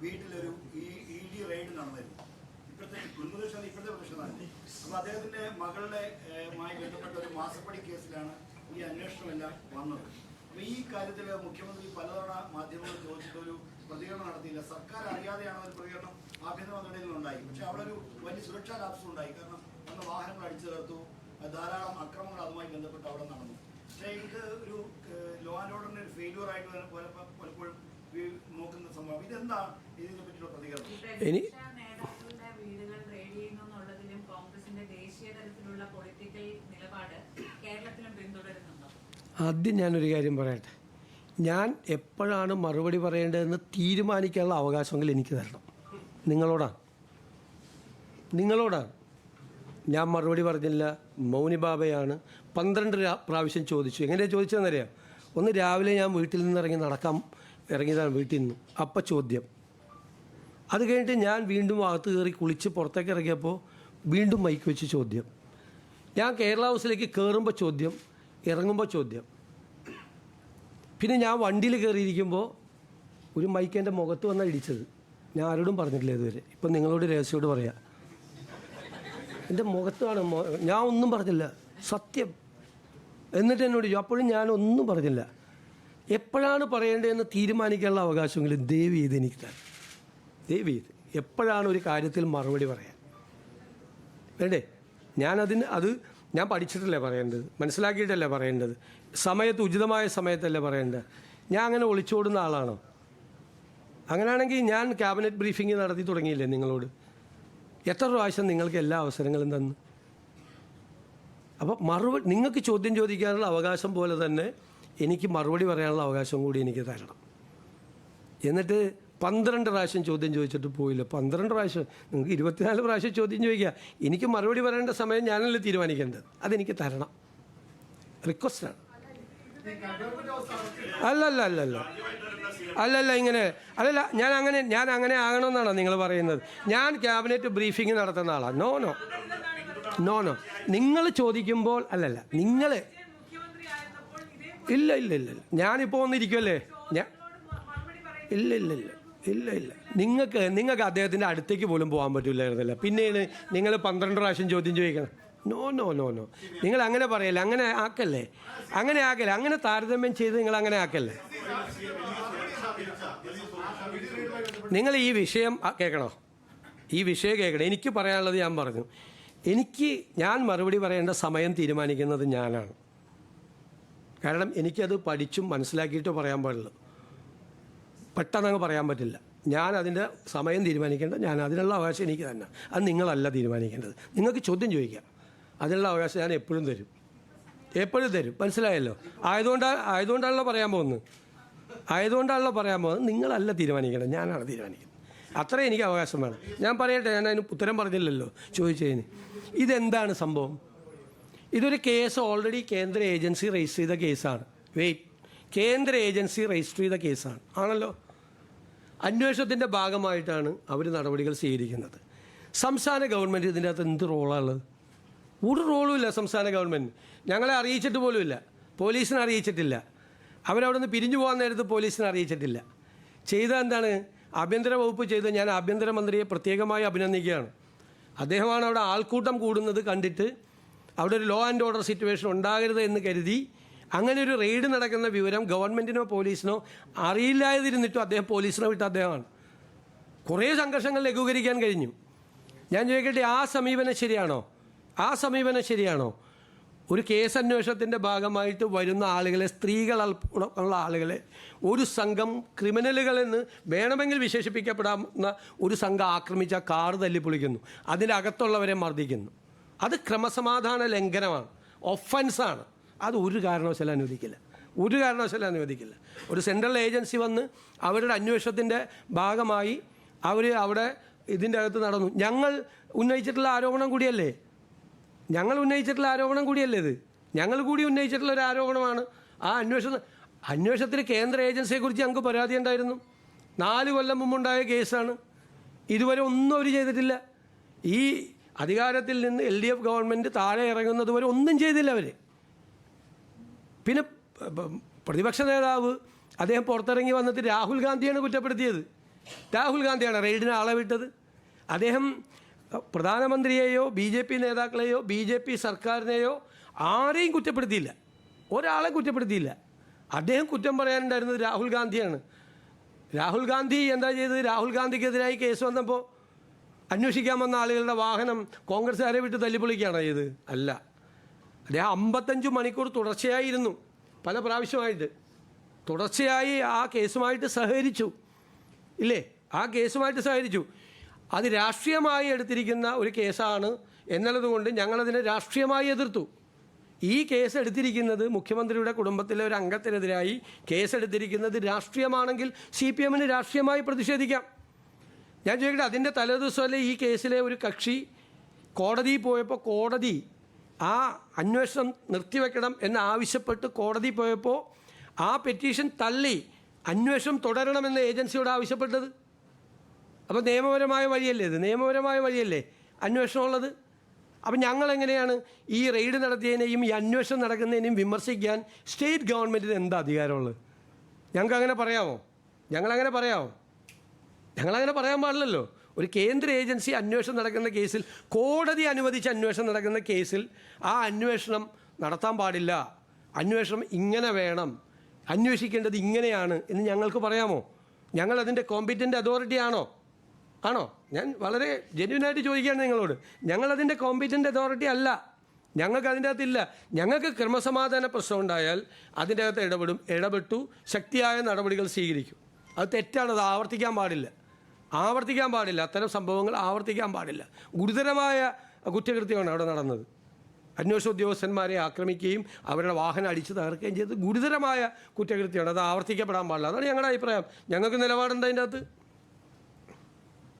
വീട്ടിലൊരു ED raid നടന്നിരുന്നു. ഇപ്പോഴത്തെ പ്രശ്നമാണ്. അപ്പോൾ അദ്ദേഹത്തിൻ്റെ മകളുടെ ബന്ധപ്പെട്ട ഒരു മാസപ്പടി കേസിലാണ് ഈ അന്വേഷണമെല്ലാം വന്നത്. അപ്പോൾ ഈ കാര്യത്തിൽ മുഖ്യമന്ത്രി പലതവണ മാധ്യമങ്ങൾ ചോദിച്ചിട്ട് ഒരു പ്രതികരണം നടത്തിയില്ല. സർക്കാർ അറിയാതെയാണ് ഒരു പ്രതികരണം ആഭ്യന്തര മന്ത്രിയിൽ നിന്നുണ്ടായി. പക്ഷേ അവിടെ ഒരു വലിയ സുരക്ഷാ ലാപ്സും ഉണ്ടായി. കാരണം അന്ന് വാഹനങ്ങൾ അടിച്ചു ചേർത്തു, ധാരാളം അക്രമങ്ങൾ അതുമായി ബന്ധപ്പെട്ട് അവിടെ നടന്നു. പക്ഷേ ഇത് ഒരു ലോ ആൻഡ് ഓർഡറിൻ്റെ ഒരു ഫെയിലിയർ ആയിട്ട് പലപ്പോഴും നോക്കുന്ന സംഭവം. ഇതെന്താണ് ഇതിനെ പറ്റിയുള്ള പ്രതികരണം? വീടുകൾ റെയ്ഡ് ചെയ്യുന്നതിലും കോൺഗ്രസിന്റെ ദേശീയ തലത്തിലുള്ള പൊളിറ്റിക്കൽ നിലപാട് കേരളത്തിലും പിന്തുടരുന്നുണ്ടോ? ആദ്യം ഞാനൊരു കാര്യം പറയട്ടെ. ഞാൻ എപ്പോഴാണ് മറുപടി പറയേണ്ടതെന്ന് തീരുമാനിക്കാനുള്ള അവകാശമെങ്കിൽ എനിക്ക് തരണം. നിങ്ങളോടാണ് ഞാൻ മറുപടി പറഞ്ഞില്ല. മൗനി ബാബയാണ് 12 പ്രാവശ്യം ചോദിച്ചു. എങ്ങനെയാണ് ചോദിച്ചതെന്നറിയാം? ഒന്ന് രാവിലെ ഞാൻ വീട്ടിൽ നിന്ന് ഇറങ്ങിയതാണ് വീട്ടിൽ നിന്ന്. അപ്പം ചോദ്യം. അത് കഴിഞ്ഞിട്ട് ഞാൻ വീണ്ടും അകത്ത് കയറി കുളിച്ച് പുറത്തേക്ക് ഇറങ്ങിയപ്പോൾ വീണ്ടും മൈക്ക് വെച്ച് ചോദ്യം. ഞാൻ കേരള ഹൗസിലേക്ക് കയറുമ്പോൾ ചോദ്യം, ഇറങ്ങുമ്പോൾ ചോദ്യം. പിന്നെ ഞാൻ വണ്ടിയിൽ കയറിയിരിക്കുമ്പോൾ ഒരു മൈക്ക് എൻ്റെ മുഖത്ത് വന്നാണ് ഇടിച്ചത്. ഞാൻ ആരോടും പറഞ്ഞിട്ടില്ല ഇതുവരെ. ഇപ്പം നിങ്ങളോട് രഹസ്യയോട് പറയാം. എൻ്റെ മുഖത്താണ്. ഞാൻ ഒന്നും പറഞ്ഞില്ല, സത്യം. എന്നിട്ട് എന്നോട് അപ്പോഴും ഞാനൊന്നും പറഞ്ഞില്ല. എപ്പോഴാണ് പറയേണ്ടതെന്ന് തീരുമാനിക്കാനുള്ള അവകാശമെങ്കിലും ദയവ് ചെയ്ത് എനിക്ക് തരാം. ദയവ് ചെയ്ത് എപ്പോഴാണ് ഒരു കാര്യത്തിൽ മറുപടി പറയാൻ വേണ്ടേ? ഞാൻ പഠിച്ചിട്ടല്ലേ പറയേണ്ടത്, മനസ്സിലാക്കിയിട്ടല്ലേ പറയേണ്ടത്, ഉചിതമായ സമയത്തല്ലേ പറയേണ്ടത്. ഞാൻ അങ്ങനെ ഒളിച്ചോടുന്ന ആളാണോ? അങ്ങനെയാണെങ്കിൽ ഞാൻ ക്യാബിനറ്റ് ബ്രീഫിംഗ് നടത്തി തുടങ്ങിയില്ലേ നിങ്ങളോട്? എത്ര പ്രാവശ്യം നിങ്ങൾക്ക് എല്ലാ അവസരങ്ങളും തന്നു? അപ്പോൾ നിങ്ങൾക്ക് ചോദ്യം ചോദിക്കാനുള്ള അവകാശം പോലെ തന്നെ എനിക്ക് മറുപടി പറയാനുള്ള അവകാശം കൂടി എനിക്ക് തരണം. എന്നിട്ട് 12 പ്രാവശ്യം ചോദ്യം ചോദിച്ചിട്ട് പോയില്ല. 12 പ്രാവശ്യം, നിങ്ങൾക്ക് 24 പ്രാവശ്യം ചോദ്യം ചോദിക്കുക. എനിക്ക് മറുപടി പറയേണ്ട സമയം ഞാനല്ലേ തീരുമാനിക്കേണ്ടത്. അതെനിക്ക് തരണം. റിക്വസ്റ്റാണ്. അല്ലല്ല ഇങ്ങനെ ഞാൻ അങ്ങനെ ആകണമെന്നാണോ നിങ്ങൾ പറയുന്നത്? ഞാൻ ക്യാബിനറ്റ് ബ്രീഫിംഗ് നടത്തുന്ന ആളാണ്. നോ നിങ്ങൾ ചോദിക്കുമ്പോൾ നിങ്ങൾ ഇല്ല ഞാനിപ്പോൾ വന്നിരിക്കുമല്ലേ. ഇല്ല നിങ്ങൾക്ക് അദ്ദേഹത്തിൻ്റെ അടുത്തേക്ക് പോലും പോകാൻ പറ്റില്ലായിരുന്നില്ല. പിന്നെയാണ് നിങ്ങൾ 12 പ്രാവശ്യം ചോദ്യം ചോദിക്കണം. നോ നിങ്ങൾ അങ്ങനെ പറയല്ലേ, അങ്ങനെ ആക്കല്ലേ, അങ്ങനെ താരതമ്യം ചെയ്ത് നിങ്ങൾ അങ്ങനെ ആക്കല്ലേ. നിങ്ങൾ ഈ വിഷയം കേൾക്കണം. എനിക്ക് പറയാനുള്ളത് ഞാൻ പറഞ്ഞു. ഞാൻ മറുപടി പറയേണ്ട സമയം തീരുമാനിക്കുന്നത് ഞാനാണ്. കാരണം എനിക്കത് പഠിച്ചും മനസ്സിലാക്കിയിട്ട് പറയാൻ പാടുള്ളൂ. പെട്ടെന്നങ്ങ് പറയാൻ പറ്റില്ല. ഞാൻ അതിൻ്റെ സമയം തീരുമാനിക്കേണ്ട, അതിനുള്ള അവകാശം എനിക്ക് തന്നെ. അത് നിങ്ങളല്ല തീരുമാനിക്കേണ്ടത്. നിങ്ങൾക്ക് ചോദ്യം ചോദിക്കാം, അതിനുള്ള അവകാശം ഞാൻ എപ്പോഴും തരും. മനസ്സിലായല്ലോ? ആയതുകൊണ്ടാണല്ലോ പറയാൻ പോകുന്നത്. നിങ്ങളല്ല തീരുമാനിക്കേണ്ടത്, ഞാനാണ് തീരുമാനിക്കുന്നത്. അത്രേ എനിക്ക് അവകാശം വേണം. ഞാൻ പറയട്ടെ, ഞാൻ അതിന് ഉത്തരം പറഞ്ഞില്ലല്ലോ ചോദിച്ചതിന്. ഇതെന്താണ് സംഭവം? ഇതൊരു കേസ് ഓൾറെഡി കേന്ദ്ര ഏജൻസി രജിസ്റ്റർ ചെയ്ത കേസാണ്. കേന്ദ്ര ഏജൻസി രജിസ്റ്റർ ചെയ്ത കേസാണ് ആണല്ലോ. അന്വേഷണത്തിൻ്റെ ഭാഗമായിട്ടാണ് അവർ നടപടികൾ സ്വീകരിക്കുന്നത്. സംസ്ഥാന ഗവൺമെൻറ് ഇതിൻ്റെ അകത്ത് എന്ത് റോളാണുള്ളത്? ഒരു റോളും ഇല്ല സംസ്ഥാന ഗവൺമെൻറ്. ഞങ്ങളെ അറിയിച്ചിട്ട് പോലുമില്ല, പോലീസിനെ അറിയിച്ചിട്ടില്ല. അവരവിടെ നിന്ന് പിരിഞ്ഞു പോകാൻ നേരത്ത് പോലീസിനെ അറിയിച്ചിട്ടില്ല. ചെയ്ത എന്താണ്? ആഭ്യന്തര വകുപ്പ് ചെയ്ത് ഞാൻ ആഭ്യന്തരമന്ത്രിയെ പ്രത്യേകമായി അഭിനന്ദിക്കുകയാണ്. അദ്ദേഹമാണ് അവിടെ ആൾക്കൂട്ടം കൂടുന്നത് കണ്ടിട്ട് അവിടെ ഒരു ലോ ആൻഡ് ഓർഡർ സിറ്റുവേഷൻ ഉണ്ടാകരുത് എന്ന് കരുതി അങ്ങനെ ഒരു റെയ്ഡ് നടക്കുന്ന വിവരം ഗവൺമെൻറ്റിനോ പോലീസിനോ അറിയില്ലാതിരുന്നിട്ടും അദ്ദേഹം പോലീസിനെ വിട്ട അദ്ദേഹമാണ്. കുറേ സംഘർഷങ്ങൾ ലഘൂകരിക്കാൻ കഴിഞ്ഞു. ഞാൻ ചോദിക്കട്ടെ, ആ സമീപനം ശരിയാണോ? ഒരു കേസ് അന്വേഷണത്തിൻ്റെ ഭാഗമായിട്ട് വരുന്ന ആളുകളെ, സ്ത്രീകളുള്ള ആളുകളെ ഒരു സംഘം ക്രിമിനലുകളെന്ന് വേണമെങ്കിൽ വിശേഷിപ്പിക്കപ്പെടാവുന്ന ഒരു സംഘം ആക്രമിച്ച കാർ തല്ലിപ്പൊളിക്കുന്നു, അതിനകത്തുള്ളവരെ മർദ്ദിക്കുന്നു. അത് ക്രമസമാധാന ലംഘനമാണ്, ഒഫൻസാണ്. അത് ഒരു കാരണവശാലും അനുവദിക്കില്ല. ഒരു സെൻട്രൽ ഏജൻസി വന്ന് അവരുടെ അന്വേഷണത്തിൻ്റെ ഭാഗമായി അവിടെ ഇതിൻ്റെ അകത്ത് നടന്നു. ഞങ്ങൾ ഉന്നയിച്ചിട്ടുള്ള ആരോപണം കൂടിയല്ലേ ഇത്? ഞങ്ങൾ കൂടി ഉന്നയിച്ചിട്ടുള്ള ഒരു ആരോപണമാണ്. ആ അന്വേഷണത്തിന് കേന്ദ്ര ഏജൻസിയെക്കുറിച്ച് ഞങ്ങൾക്ക് പരാതി ഉണ്ടായിരുന്നു. 4 കൊല്ലം മുമ്പുണ്ടായ കേസാണ്. ഇതുവരെ ഒന്നും അവർ ചെയ്തിട്ടില്ല. ഈ അധികാരത്തിൽ നിന്ന് LDF ഗവൺമെൻറ് താഴെ ഇറങ്ങുന്നത് വരെ ഒന്നും ചെയ്തില്ല അവർ. പിന്നെ പ്രതിപക്ഷ നേതാവ് അദ്ദേഹം പുറത്തിറങ്ങി വന്നിട്ട് രാഹുൽ ഗാന്ധിയാണ് കുറ്റപ്പെടുത്തിയത്. രാഹുൽ ഗാന്ധിയാണ് റെയ്ഡിന് ആളെ വിട്ടത്. അദ്ദേഹം പ്രധാനമന്ത്രിയെയോ BJP നേതാക്കളെയോ BJP സർക്കാരിനെയോ ആരെയും കുറ്റപ്പെടുത്തിയില്ല, ഒരാളെ കുറ്റപ്പെടുത്തിയില്ല. അദ്ദേഹം കുറ്റം പറയാനുണ്ടായിരുന്നത് രാഹുൽ ഗാന്ധിയാണ്. രാഹുൽ ഗാന്ധി എന്താ ചെയ്തത്? രാഹുൽ ഗാന്ധിക്കെതിരായി കേസ് വന്നപ്പോൾ അന്വേഷിക്കാൻ വന്ന ആളുകളുടെ വാഹനം കോൺഗ്രസ്സുകാരെ വിട്ട് തല്ലിപ്പൊളിക്കുകയാണോ ചെയ്ത്? അല്ല. അദ്ദേഹം 55 മണിക്കൂർ തുടർച്ചയായിരുന്നു, പല പ്രാവശ്യമായിട്ട് തുടർച്ചയായി ആ കേസുമായിട്ട് സഹകരിച്ചു, ഇല്ലേ? ആ കേസുമായിട്ട് സഹകരിച്ചു. അത് രാഷ്ട്രീയമായി എടുത്തിരിക്കുന്ന ഒരു കേസാണ് എന്നുള്ളതുകൊണ്ട് ഞങ്ങളതിനെ രാഷ്ട്രീയമായി എതിർത്തു. ഈ കേസ് എടുത്തിരിക്കുന്നത് മുഖ്യമന്ത്രിയുടെ കുടുംബത്തിലെ ഒരു അംഗത്തിനെതിരായി കേസെടുത്തിരിക്കുന്നത് രാഷ്ട്രീയമാണെങ്കിൽ CPMന് രാഷ്ട്രീയമായി പ്രതിഷേധിക്കാം. ഞാൻ ചോദിക്കട്ടെ, അതിൻ്റെ തലേദിവസമല്ലേ ഈ കേസിലെ ഒരു കക്ഷി കോടതിയിൽ പോയപ്പോൾ കോടതി ആ അന്വേഷണം നിർത്തിവെക്കണം എന്നാവശ്യപ്പെട്ട് കോടതി പോയപ്പോൾ ആ പെറ്റീഷൻ തള്ളി അന്വേഷണം തുടരണമെന്ന് ഏജൻസിയോട് ആവശ്യപ്പെട്ടത്? അപ്പോൾ നിയമപരമായ വഴിയല്ലേ ഇത്? നിയമപരമായ വഴിയല്ലേ അന്വേഷണം ഉള്ളത്? അപ്പം ഞങ്ങളെങ്ങനെയാണ് ഈ റെയ്ഡ് നടത്തിയതിനെയും ഈ അന്വേഷണം നടക്കുന്നതിനെയും വിമർശിക്കാൻ സ്റ്റേറ്റ് ഗവൺമെൻറ്റിന് എന്താ അധികാരമുള്ളത്? ഞങ്ങൾക്കങ്ങനെ പറയാമോ? ഞങ്ങളങ്ങനെ പറയാമോ? ഞങ്ങളങ്ങനെ പറയാൻ പാടില്ലല്ലോ. ഒരു കേന്ദ്ര ഏജൻസി അന്വേഷണം നടക്കുന്ന കേസിൽ, കോടതി അനുവദിച്ച് അന്വേഷണം നടക്കുന്ന കേസിൽ ആ അന്വേഷണം നടത്താൻ പാടില്ല, അന്വേഷണം ഇങ്ങനെ വേണം, അന്വേഷിക്കേണ്ടത് ഇങ്ങനെയാണ് എന്ന് ഞങ്ങൾക്ക് പറയാമോ? ഞങ്ങളതിൻ്റെ കോമ്പീറ്റൻ്റ് അതോറിറ്റി ആണോ? ഞാൻ വളരെ ജെന്യുവനായിട്ട് ചോദിക്കുകയാണ് നിങ്ങളോട്. ഞങ്ങളതിൻ്റെ കോമ്പീറ്റൻ്റ് അതോറിറ്റി അല്ല, ഞങ്ങൾക്ക് അതിൻ്റെ അകത്തില്ല. ഞങ്ങൾക്ക് ക്രമസമാധാന പ്രശ്നം ഉണ്ടായാൽ അതിൻ്റെ അകത്ത് ഇടപെട്ടു ശക്തിയായ നടപടികൾ സ്വീകരിക്കും. അത് തെറ്റാണ്, അത് ആവർത്തിക്കാൻ പാടില്ല. അത്തരം സംഭവങ്ങൾ ആവർത്തിക്കാൻ പാടില്ല. ഗുരുതരമായ കുറ്റകൃത്യമാണ് അവിടെ നടന്നത്. അന്വേഷണ ഉദ്യോഗസ്ഥന്മാരെ ആക്രമിക്കുകയും അവരുടെ വാഹനം അടിച്ചു തകർക്കുകയും ചെയ്ത് ഗുരുതരമായ കുറ്റകൃത്യമാണ്. അത് ആവർത്തിക്കപ്പെടാൻ പാടില്ല. അതാണ് ഞങ്ങളുടെ അഭിപ്രായം. ഞങ്ങൾക്ക് നിലപാടുണ്ട് അതിൻ്റെ അകത്ത്.